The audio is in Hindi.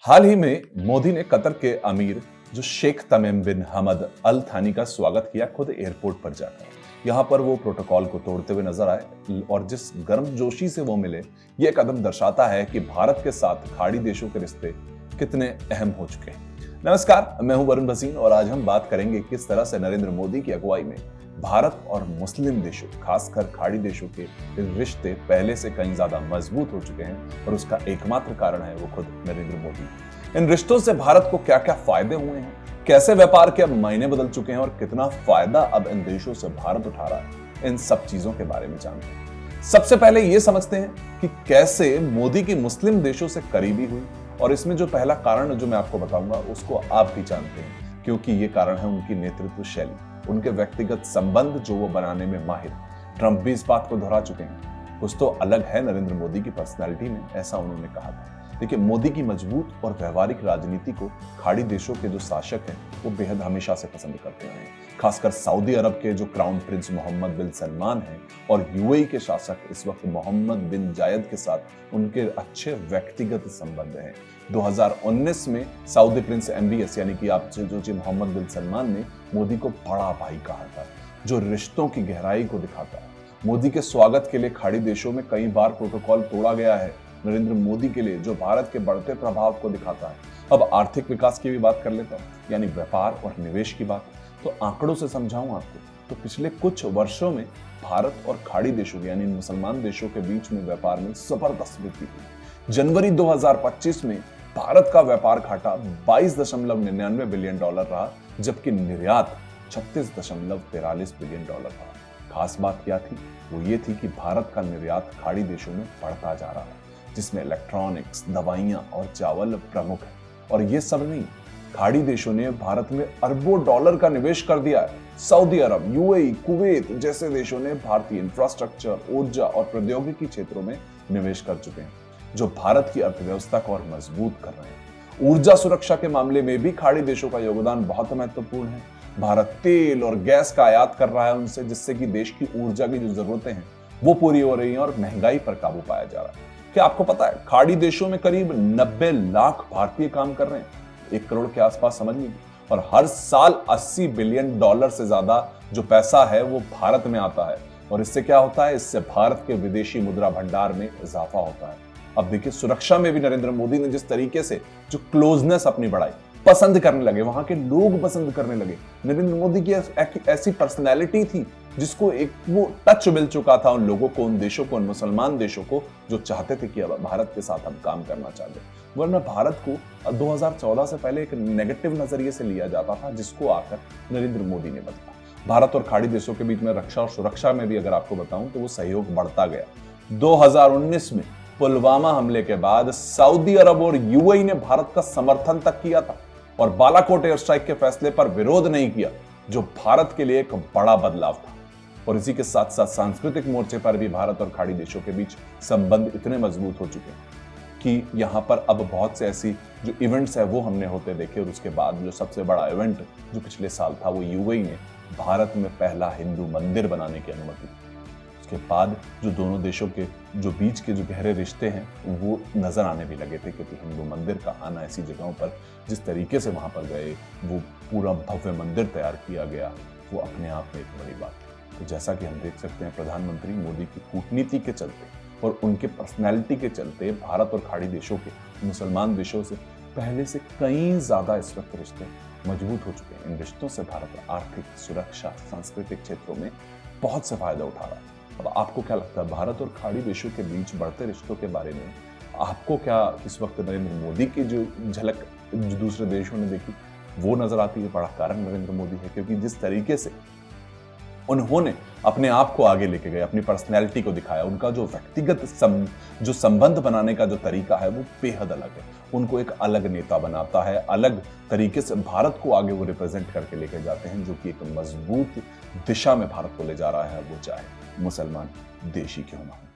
हाल ही में मोदी ने कतर के अमीर जो शेख तमीम बिन हमद अल थानी का स्वागत किया खुद एयरपोर्ट पर जाकर। यहां पर वो प्रोटोकॉल को तोड़ते हुए नजर आए और जिस गर्मजोशी से वो मिले, ये कदम दर्शाता है कि भारत के साथ खाड़ी देशों के रिश्ते कितने अहम हो चुके हैं। नमस्कार, मैं हूं वरुण भसीन और आज हम बात करेंगे किस तरह से नरेंद्र मोदी की अगुवाई में भारत और मुस्लिम देशों, खासकर खाड़ी देशों के रिश्ते पहले से कहीं ज्यादा मजबूत हो चुके हैं और उसका एकमात्र कारण है वो खुद नरेंद्र मोदी। इन रिश्तों से भारत को क्या क्या फायदे हुए हैं, कैसे व्यापार के अब मायने बदल चुके हैं और कितना फायदा अब इन देशों से भारत उठा रहा है, इन सब चीजों के बारे में जानते हैं। सबसे पहले ये समझते हैं कि कैसे मोदी की मुस्लिम देशों से करीबी हुई, और इसमें जो पहला कारण जो मैं आपको बताऊंगा उसको आप भी जानते हैं, क्योंकि ये कारण है उनकी नेतृत्व शैली, उनके व्यक्तिगत संबंध जो वो बनाने में माहिर। ट्रंप भी इस बात को दोहरा चुके हैं। कुछ तो अलग है नरेंद्र मोदी की पर्सनैलिटी में, ऐसा उन्होंने कहा था। देखिए, मोदी की मजबूत और व्यवहारिक राजनीति को खाड़ी देशों के जो शासक हैं वो बेहद हमेशा से पसंद करते हैं। खासकर सऊदी अरब के जो क्राउन प्रिंस मोहम्मद बिन सलमान हैं और यूएई के शासक इस वक्त मोहम्मद बिन जायद के साथ उनके अच्छे व्यक्तिगत संबंध हैं। 2019 में सऊदी प्रिंस MBS यानी कि आप जो मोहम्मद बिन सलमान ने मोदी को बड़ा भाई कहा था, जो रिश्तों की गहराई को दिखाता है। मोदी के स्वागत के लिए खाड़ी देशों में कई बार प्रोटोकॉल तोड़ा गया है नरेंद्र मोदी के लिए, जो भारत के बढ़ते प्रभाव को दिखाता है। अब आर्थिक विकास की भी बात कर लेता हूं, यानी व्यापार और निवेश की बात। तो आंकड़ों से समझाऊं आपको, तो पिछले कुछ वर्षों में भारत और खाड़ी देशों यानी मुसलमान देशों के बीच में व्यापार में जबरदस्त वृद्धि हुई। जनवरी 2025 में भारत का व्यापार घाटा $22.99 बिलियन रहा, जबकि निर्यात $36.43 बिलियन रहा। खास बात क्या थी? वो ये थी कि भारत का निर्यात खाड़ी देशों में बढ़ता जा रहा है, जिसमें इलेक्ट्रॉनिक्स, दवाइयां और चावल प्रमुख है। और ये सब नहीं, खाड़ी देशों ने भारत में अरबों डॉलर का निवेश कर दिया है। सऊदी अरब, यूएई, कुवैत जैसे देशों ने भारतीय इंफ्रास्ट्रक्चर, ऊर्जा और प्रौद्योगिकी क्षेत्रों में निवेश कर चुके हैं, जो भारत की अर्थव्यवस्था को और मजबूत कर रहे हैं। ऊर्जा सुरक्षा के मामले में भी खाड़ी देशों का योगदान बहुत महत्वपूर्ण है। भारत तेल और गैस का आयात कर रहा है उनसे, जिससे कि देश की ऊर्जा की जो जरूरतें हैं वो पूरी हो रही हैं और महंगाई पर काबू पाया जा रहा है। क्या आपको पता है, खाड़ी देशों में करीब 90 लाख भारतीय काम कर रहे हैं, 1 करोड़ के आसपास समझ लीजिए। और हर साल $80 बिलियन से ज्यादा जो पैसा है वो भारत में आता है। और इससे क्या होता है? इससे भारत के विदेशी मुद्रा भंडार में इजाफा होता है। अब देखिए, सुरक्षा में भी नरेंद्र मोदी ने जिस तरीके से जो क्लोजनेस अपनी बढ़ाई, पसंद करने लगे, वहां के लोग पसंद करने लगे। नरेंद्र मोदी की ऐसी पर्सनैलिटी थी जिसको एक वो टच मिल चुका था उन लोगों को, उन देशों को, उन मुसलमान देशों को, जो चाहते थे कि अब भारत के साथ हम काम करना चाहते। वरना भारत को 2014 से पहले एक नेगेटिव नजरिए से लिया जाता था, जिसको आकर नरेंद्र मोदी ने बदला। भारत और खाड़ी देशों के बीच में रक्षा और सुरक्षा में भी अगर आपको बताऊं तो वो सहयोग बढ़ता गया। 2019 में पुलवामा हमले के बाद सऊदी अरब और यूएई ने भारत का समर्थन तक किया था और बालाकोट एयर स्ट्राइक के फैसले पर विरोध नहीं किया, जो भारत के लिए एक बड़ा बदलाव था। और इसी के साथ साथ सांस्कृतिक मोर्चे पर भी भारत और खाड़ी देशों के बीच संबंध इतने मजबूत हो चुके हैं कि यहां पर अब बहुत से ऐसी जो इवेंट्स है वो हमने होते देखे। और उसके बाद जो सबसे बड़ा इवेंट जो पिछले साल था, वो यूएई ने भारत में पहला हिंदू मंदिर बनाने की अनुमति दी। उसके बाद जो दोनों देशों के जो बीच के जो गहरे रिश्ते हैं वो नजर आने भी लगे थे, क्योंकि हिंदू मंदिर का आना ऐसी जगहों पर जिस तरीके से वहां पर गए, वो पूरा भव्य मंदिर तैयार किया गया, वो अपने आप में एक बड़ी बात है। तो जैसा कि हम देख सकते हैं, प्रधानमंत्री मोदी की कूटनीति के चलते और उनके पर्सनैलिटी के चलते भारत और खाड़ी देशों के, मुसलमान देशों से पहले से कई ज्यादा इस वक्त रिश्ते मजबूत हो चुके हैं। इन रिश्तों से भारत आर्थिक, सुरक्षा, सांस्कृतिक क्षेत्रों में बहुत से फायदा उठा रहा है। अब आपको क्या लगता है, भारत और खाड़ी देशों के बीच बढ़ते रिश्तों के बारे में आपको क्या इस वक्त नरेंद्र मोदी की जो झलक जो दूसरे देशों ने देखी वो नजर आती है? बड़ा कारण नरेंद्र मोदी है, क्योंकि जिस तरीके से उन्होंने अपने आप को आगे लेके गए, अपनी पर्सनैलिटी को दिखाया, उनका जो व्यक्तिगत जो संबंध बनाने का जो तरीका है वो बेहद अलग है। उनको एक अलग नेता बनाता है, अलग तरीके से भारत को आगे वो रिप्रेजेंट करके लेके जाते हैं, जो कि एक मजबूत दिशा में भारत को ले जा रहा है, वो चाहे मुसलमान देश ही क्यों ना हो।